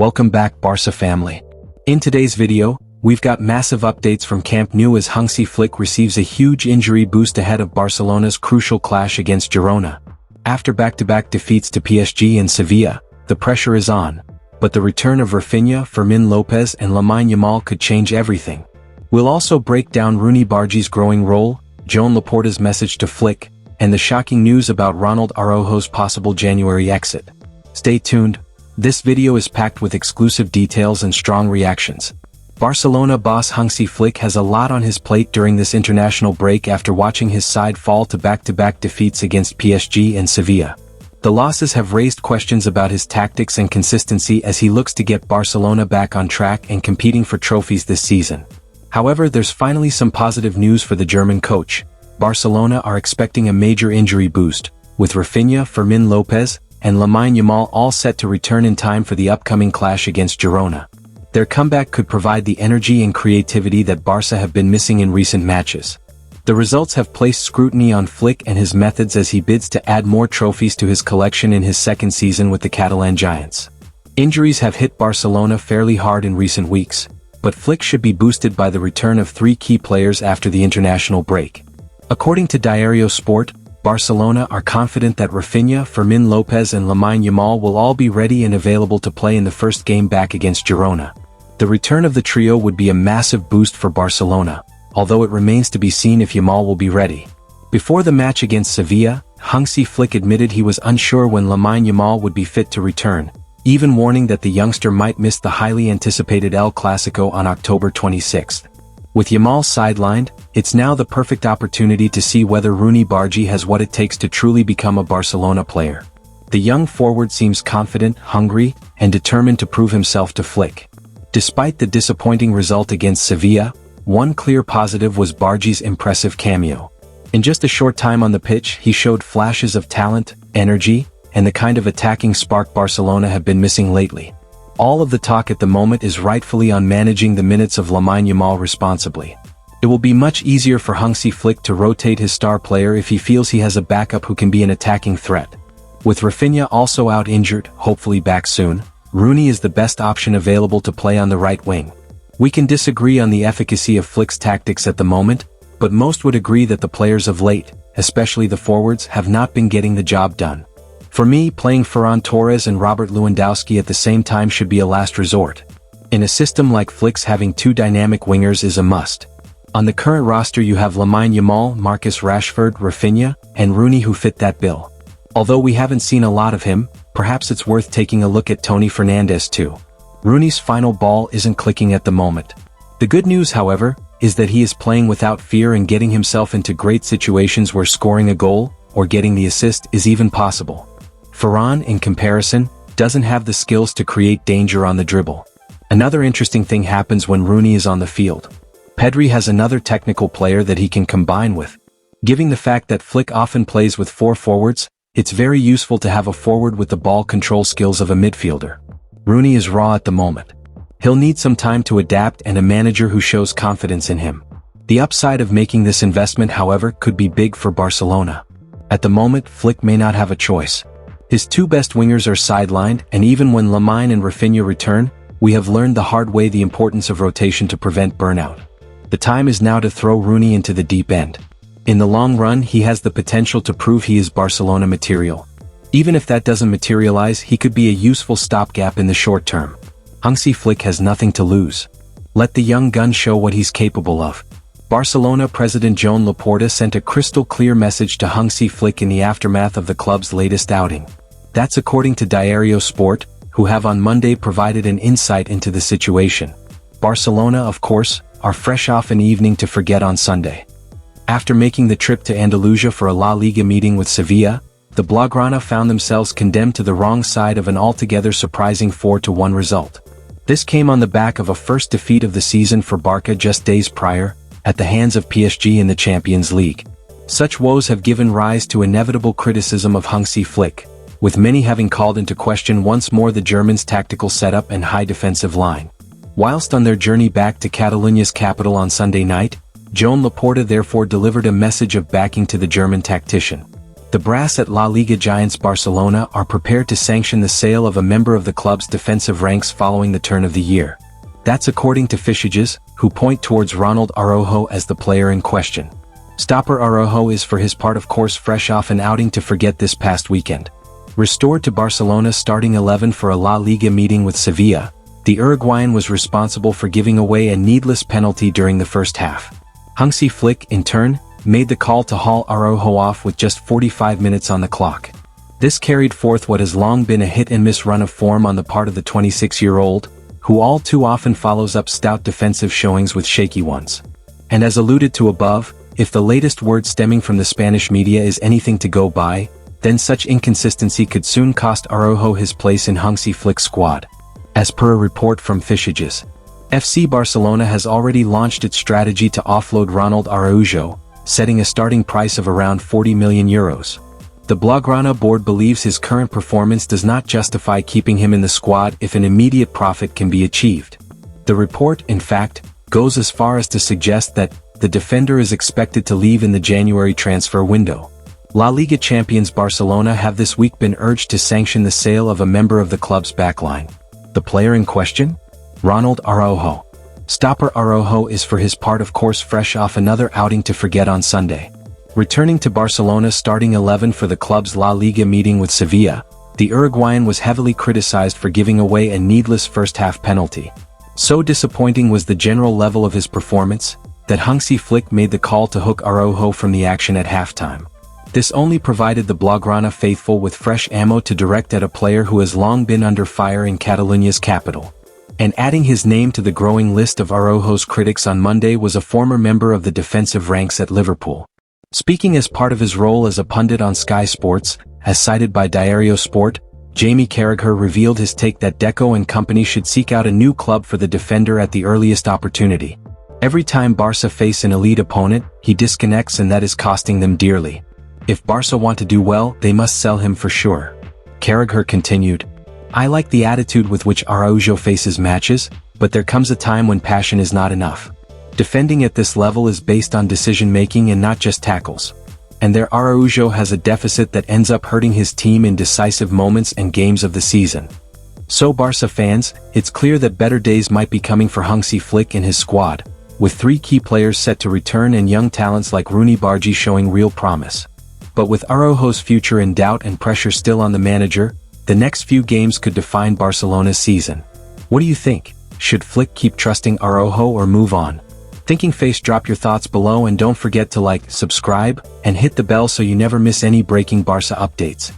Welcome back, Barca family. In today's video, we've got massive updates from Camp Nou as Hansi Flick receives a huge injury boost ahead of Barcelona's crucial clash against Girona. After back-to-back defeats to PSG and Sevilla, the pressure is on, but the return of Rafinha, Fermin Lopez and Lamine Yamal could change everything. We'll also break down Rooney Bargie's growing role, Joan Laporta's message to Flick, and the shocking news about Ronald Araujo's possible January exit. Stay tuned. This video is packed with exclusive details and strong reactions. Barcelona boss Hansi Flick has a lot on his plate during this international break after watching his side fall to back-to-back defeats against PSG and Sevilla. The losses have raised questions about his tactics and consistency as he looks to get Barcelona back on track and competing for trophies this season. However, there's finally some positive news for the German coach. Barcelona are expecting a major injury boost, with Rafinha, Fermin Lopez, and Lamine Yamal all set to return in time for the upcoming clash against Girona. Their comeback could provide the energy and creativity that Barca have been missing in recent matches. The results have placed scrutiny on Flick and his methods as he bids to add more trophies to his collection in his second season with the Catalan Giants. Injuries have hit Barcelona fairly hard in recent weeks, but Flick should be boosted by the return of three key players after the international break. According to Diario Sport, Barcelona are confident that Rafinha, Fermin Lopez and Lamine Yamal will all be ready and available to play in the first game back against Girona. The return of the trio would be a massive boost for Barcelona, although it remains to be seen if Yamal will be ready. Before the match against Sevilla, Hansi Flick admitted he was unsure when Lamine Yamal would be fit to return, even warning that the youngster might miss the highly anticipated El Clasico on October 26th. With Yamal sidelined, it's now the perfect opportunity to see whether Rooney Bargie has what it takes to truly become a Barcelona player. The young forward seems confident, hungry, and determined to prove himself to Flick. Despite the disappointing result against Sevilla, one clear positive was Bargie's impressive cameo. In just a short time on the pitch, he showed flashes of talent, energy, and the kind of attacking spark Barcelona have been missing lately. All of the talk at the moment is rightfully on managing the minutes of Lamine Yamal responsibly. It will be much easier for Hansi Flick to rotate his star player if he feels he has a backup who can be an attacking threat. With Rafinha also out injured, hopefully back soon, Rooney is the best option available to play on the right wing. We can disagree on the efficacy of Flick's tactics at the moment, but most would agree that the players of late, especially the forwards, have not been getting the job done. For me, playing Ferran Torres and Robert Lewandowski at the same time should be a last resort. In a system like Flick's, having two dynamic wingers is a must. On the current roster you have Lamine Yamal, Marcus Rashford, Rafinha, and Rooney who fit that bill. Although we haven't seen a lot of him, perhaps it's worth taking a look at Tony Fernandes too. Rooney's final ball isn't clicking at the moment. The good news, however, is that he is playing without fear and getting himself into great situations where scoring a goal, or getting the assist, is even possible. Ferran, in comparison, doesn't have the skills to create danger on the dribble. Another interesting thing happens when Rooney is on the field. Pedri has another technical player that he can combine with. Given the fact that Flick often plays with four forwards, it's very useful to have a forward with the ball control skills of a midfielder. Rooney is raw at the moment. He'll need some time to adapt and a manager who shows confidence in him. The upside of making this investment, however, could be big for Barcelona. At the moment, Flick may not have a choice. His two best wingers are sidelined, and even when Lamine and Rafinha return, we have learned the hard way the importance of rotation to prevent burnout. The time is now to throw Rooney into the deep end. In the long run, he has the potential to prove he is Barcelona material. Even if that doesn't materialize, he could be a useful stopgap in the short term. Hansi Flick has nothing to lose. Let the young gun show what he's capable of. Barcelona president Joan Laporta sent a crystal-clear message to Hansi Flick in the aftermath of the club's latest outing. That's according to Diario Sport, who have on Monday provided an insight into the situation. Barcelona, of course, are fresh off an evening to forget on Sunday. After making the trip to Andalusia for a La Liga meeting with Sevilla, the Blaugrana found themselves condemned to the wrong side of an altogether surprising 4-1 result. This came on the back of a first defeat of the season for Barca just days prior, at the hands of PSG in the Champions League. Such woes have given rise to inevitable criticism of Hansi Flick, with many having called into question once more the Germans' tactical setup and high defensive line. Whilst on their journey back to Catalonia's capital on Sunday night, Joan Laporta therefore delivered a message of backing to the German tactician. The brass at La Liga giants Barcelona are prepared to sanction the sale of a member of the club's defensive ranks following the turn of the year. That's according to Fishedges, who point towards Ronald Araujo as the player in question. Stopper Araujo is for his part of course fresh off an outing to forget this past weekend. Restored to Barcelona's starting 11 for a La Liga meeting with Sevilla, the Uruguayan was responsible for giving away a needless penalty during the first half. Hansi Flick, in turn, made the call to haul Araujo off with just 45 minutes on the clock. This carried forth what has long been a hit-and-miss run of form on the part of the 26-year-old, who all too often follows up stout defensive showings with shaky ones. And as alluded to above, if the latest word stemming from the Spanish media is anything to go by, then such inconsistency could soon cost Araujo his place in Hansi Flick's squad. As per a report from Fishedges, FC Barcelona has already launched its strategy to offload Ronald Araujo, setting a starting price of around €40 million. The Blaugrana board believes his current performance does not justify keeping him in the squad if an immediate profit can be achieved. The report, in fact, goes as far as to suggest that the defender is expected to leave in the January transfer window. La Liga champions Barcelona have this week been urged to sanction the sale of a member of the club's backline. The player in question? Ronald Araujo. Stopper Araujo is for his part of course fresh off another outing to forget on Sunday. Returning to Barcelona's starting 11 for the club's La Liga meeting with Sevilla, the Uruguayan was heavily criticized for giving away a needless first-half penalty. So disappointing was the general level of his performance, that Hansi Flick made the call to hook Araujo from the action at halftime. This only provided the Blaugrana faithful with fresh ammo to direct at a player who has long been under fire in Catalonia's capital. And adding his name to the growing list of Araujo's critics on Monday was a former member of the defensive ranks at Liverpool. Speaking as part of his role as a pundit on Sky Sports, as cited by Diario Sport, Jamie Carragher revealed his take that Deco and company should seek out a new club for the defender at the earliest opportunity. Every time Barca face an elite opponent, he disconnects and that is costing them dearly. If Barca want to do well, they must sell him for sure. Carragher continued, I like the attitude with which Araujo faces matches, but there comes a time when passion is not enough. Defending at this level is based on decision-making and not just tackles. And there Araujo has a deficit that ends up hurting his team in decisive moments and games of the season. So Barca fans, it's clear that better days might be coming for Hansi Flick and his squad, with 3 key players set to return and young talents like Rooney Bargie showing real promise. But with Araujo's future in doubt and pressure still on the manager, the next few games could define Barcelona's season. What do you think? Should Flick keep trusting Araujo or move on? Thinking Face, drop your thoughts below and don't forget to like, subscribe, and hit the bell so you never miss any breaking Barca updates.